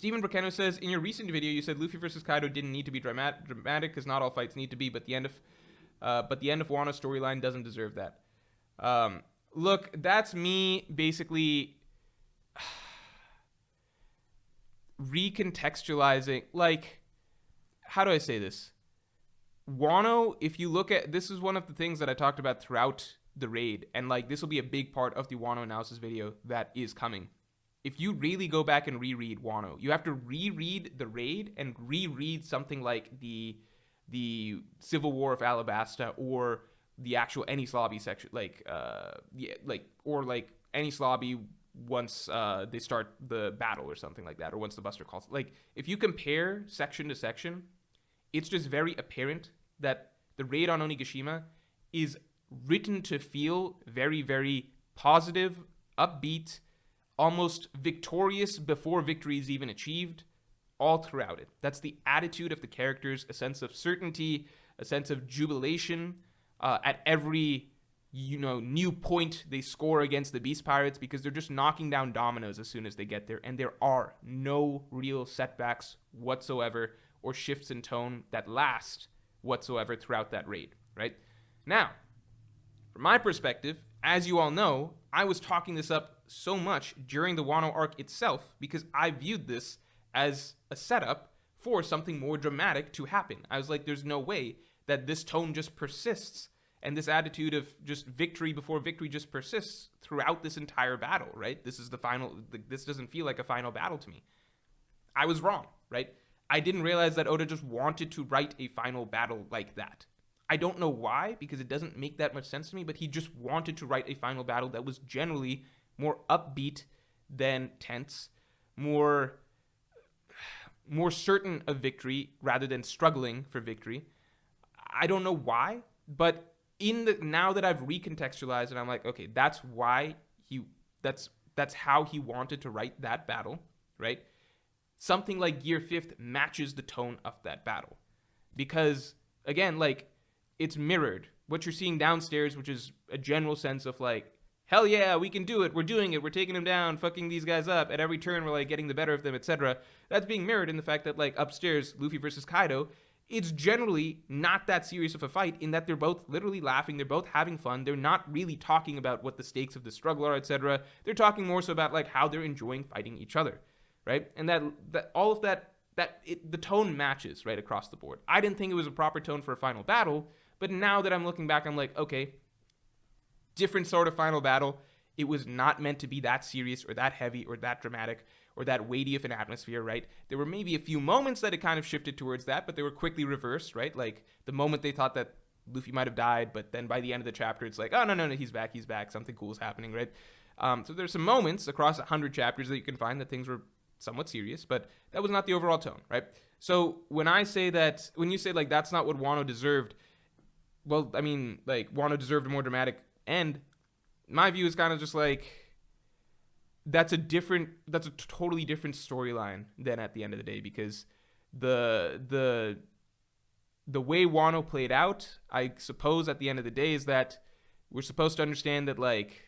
Steven Bracano says, in your recent video, you said Luffy versus Kaido didn't need to be dramatic because not all fights need to be, but the end of Wano's storyline doesn't deserve that. Look, that's me basically recontextualizing, like, how do I say this? Wano, if you look at, this is one of the things that I talked about throughout the raid, and like this will be a big part of the Wano analysis video that is coming. If you really go back and reread Wano, you have to reread the raid and reread something like the Civil War of Alabasta or the actual Enies Lobby section, or Enies Lobby once they start the battle or something like that, or once the Buster calls. Like, if you compare section to section, it's just very apparent that the raid on Onigashima is written to feel very, very positive, upbeat, almost victorious before victory is even achieved, all throughout it. That's the attitude of the characters, a sense of certainty, a sense of jubilation at every new point they score against the Beast Pirates, because they're just knocking down dominoes as soon as they get there, and there are no real setbacks whatsoever or shifts in tone that last whatsoever throughout that raid, right? Now, from my perspective, as you all know, I was talking this up so much during the Wano arc itself because I viewed this as a setup for something more dramatic to happen. I was like, there's no way that this tone just persists and this attitude of just victory before victory just persists throughout this entire battle, right? This is the final, this doesn't feel like a final battle to me. I was wrong, right? I didn't realize that Oda just wanted to write a final battle like that. I don't know why, because it doesn't make that much sense to me, but he just wanted to write a final battle that was generally more upbeat than tense, more certain of victory rather than struggling for victory. I don't know why, but now that I've recontextualized and I'm like, okay, that's why that's how he wanted to write that battle, right? Something like Gear 5th matches the tone of that battle. Because, again, like, it's mirrored. What you're seeing downstairs, which is a general sense of like, hell yeah, we can do it, we're doing it, we're taking them down, fucking these guys up, at every turn we're like getting the better of them, etc. That's being mirrored in the fact that like upstairs, Luffy versus Kaido, it's generally not that serious of a fight in that they're both literally laughing, they're both having fun, they're not really talking about what the stakes of the struggle are, etc. They're talking more so about like how they're enjoying fighting each other, right? And that all of that the tone matches right across the board. I didn't think it was a proper tone for a final battle, but now that I'm looking back, I'm like, okay, different sort of final battle. It was not meant to be that serious or that heavy or that dramatic or that weighty of an atmosphere, right? There were maybe a few moments that it kind of shifted towards that, but they were quickly reversed, right? Like the moment they thought that Luffy might have died, but then by the end of the chapter, it's like, oh, no, he's back. Something cool is happening, right? So there's some moments across 100 chapters that you can find that things were somewhat serious, but that was not the overall tone, right? So when you say like that's not what Wano deserved, well, I mean, like, Wano deserved a more dramatic end. My view is kind of just like, that's a totally different storyline than at the end of the day, because the way Wano played out, I suppose at the end of the day, is that we're supposed to understand that, like,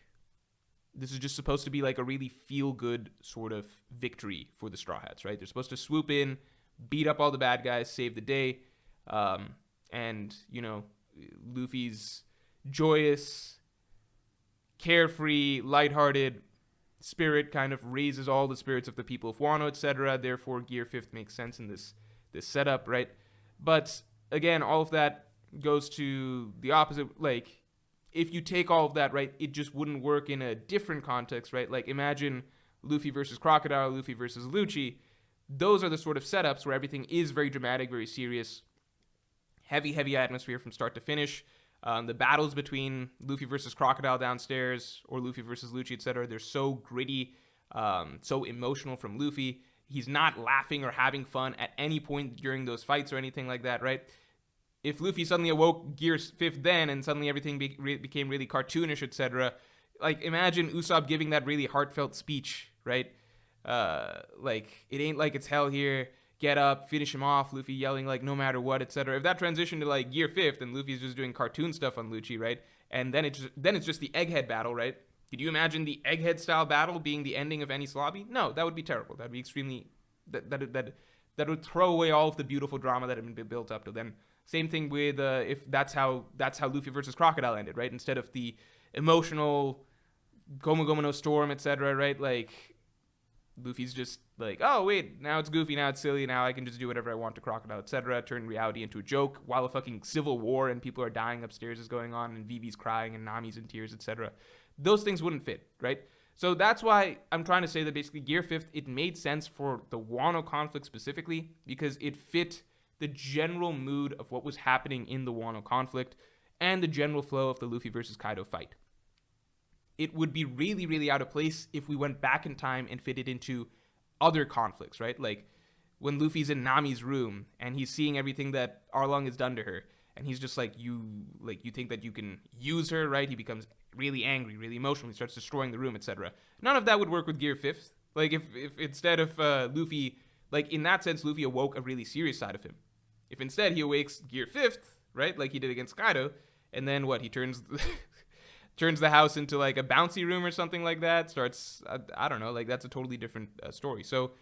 this is just supposed to be like a really feel-good sort of victory for the Straw Hats, right? They're supposed to swoop in, beat up all the bad guys, save the day, and, Luffy's joyous, carefree, lighthearted spirit kind of raises all the spirits of the people of Wano, etc. Therefore, Gear 5th makes sense in this setup, right? But again, all of that goes to the opposite. Like, if you take all of that, right, it just wouldn't work in a different context, right? Like, imagine Luffy versus Crocodile, Luffy versus Lucci. Those are the sort of setups where everything is very dramatic, very serious, heavy atmosphere from start to finish. The battles between Luffy versus Crocodile downstairs or Luffy versus Lucci, etc., they're so gritty, so emotional from Luffy. He's not laughing or having fun at any point during those fights or anything like that, right? If Luffy suddenly awoke Gear 5th then and suddenly everything became really cartoonish, etc., like, imagine Usopp giving that really heartfelt speech, right? Like, it ain't like it's hell here. Get up, finish him off, Luffy yelling like no matter what, etc. If that transitioned to like Gear 5th and Luffy's just doing cartoon stuff on Lucci, right? And then it's just the Egghead battle, right? Could you imagine the Egghead style battle being the ending of Enies Lobby? No, that would be terrible. That would be extremely that would throw away all of the beautiful drama that had been built up to then. Same thing with if that's how Luffy versus Crocodile ended, right? Instead of the emotional Gomu Gomu no Storm, etc., right? Like Luffy's just like, oh wait, now it's goofy, now it's silly, now I can just do whatever I want to Crocodile, etc. Turn reality into a joke while a fucking civil war and people are dying upstairs is going on and Vivi's crying and Nami's in tears, etc. Those things wouldn't fit, right? So that's why I'm trying to say that basically Gear 5th, it made sense for the Wano conflict specifically because it fit the general mood of what was happening in the Wano conflict and the general flow of the Luffy versus Kaido fight. It would be really, really out of place if we went back in time and fit it into other conflicts, right? Like when Luffy's in Nami's room and he's seeing everything that Arlong has done to her, and he's just like, you think that you can use her, right? He becomes really angry, really emotional. He starts destroying the room, etc. None of that would work with Gear 5th. Like if instead of Luffy, like in that sense, Luffy awoke a really serious side of him. If instead he awakes Gear 5th, right, like he did against Kaido, and then what? He turns turns the house into like a bouncy room or something like that. Starts, I don't know, like that's a totally different story. So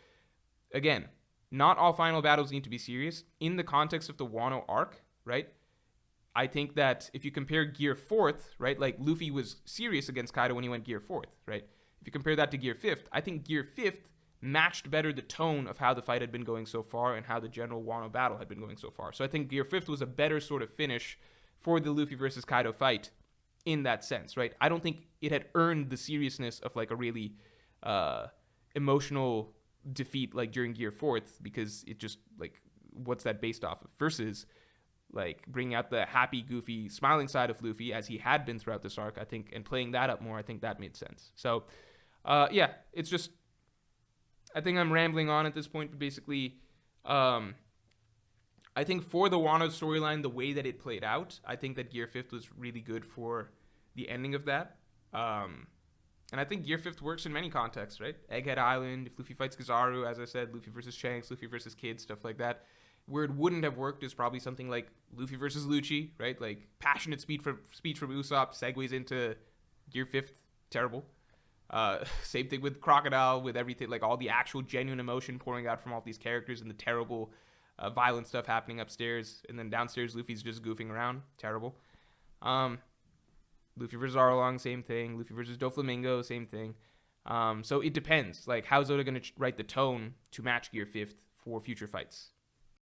again, not all final battles need to be serious in the context of the Wano arc, right? I think that if you compare Gear 4th, right, like Luffy was serious against Kaido when he went Gear 4th, right? If you compare that to Gear 5th, I think Gear 5th matched better the tone of how the fight had been going so far and how the general Wano battle had been going so far. So I think Gear 5th was a better sort of finish for the Luffy versus Kaido fight in that sense, right? I don't think it had earned the seriousness of like a really emotional defeat like during Gear 4th because it just like, what's that based off of? Versus like bringing out the happy, goofy, smiling side of Luffy as he had been throughout this arc, I think, and playing that up more, I think that made sense. So, yeah, it's just, I think I'm rambling on at this point, but basically, I think for the Wano storyline, the way that it played out, I think that Gear 5th was really good for the ending of that. And I think Gear 5th works in many contexts, right? Egghead Island, if Luffy fights Kizaru, as I said, Luffy versus Shanks, Luffy versus Kid, stuff like that. Where it wouldn't have worked is probably something like Luffy versus Lucci, right? Like passionate speech from Usopp segues into Gear 5th, terrible. Same thing with Crocodile, with everything, like all the actual genuine emotion pouring out from all these characters and the terrible violent stuff happening upstairs. And then downstairs, Luffy's just goofing around, terrible. Luffy versus Arlong, same thing. Luffy versus Doflamingo, same thing. So it depends. Like, how's Oda going to write the tone to match Gear 5th for future fights?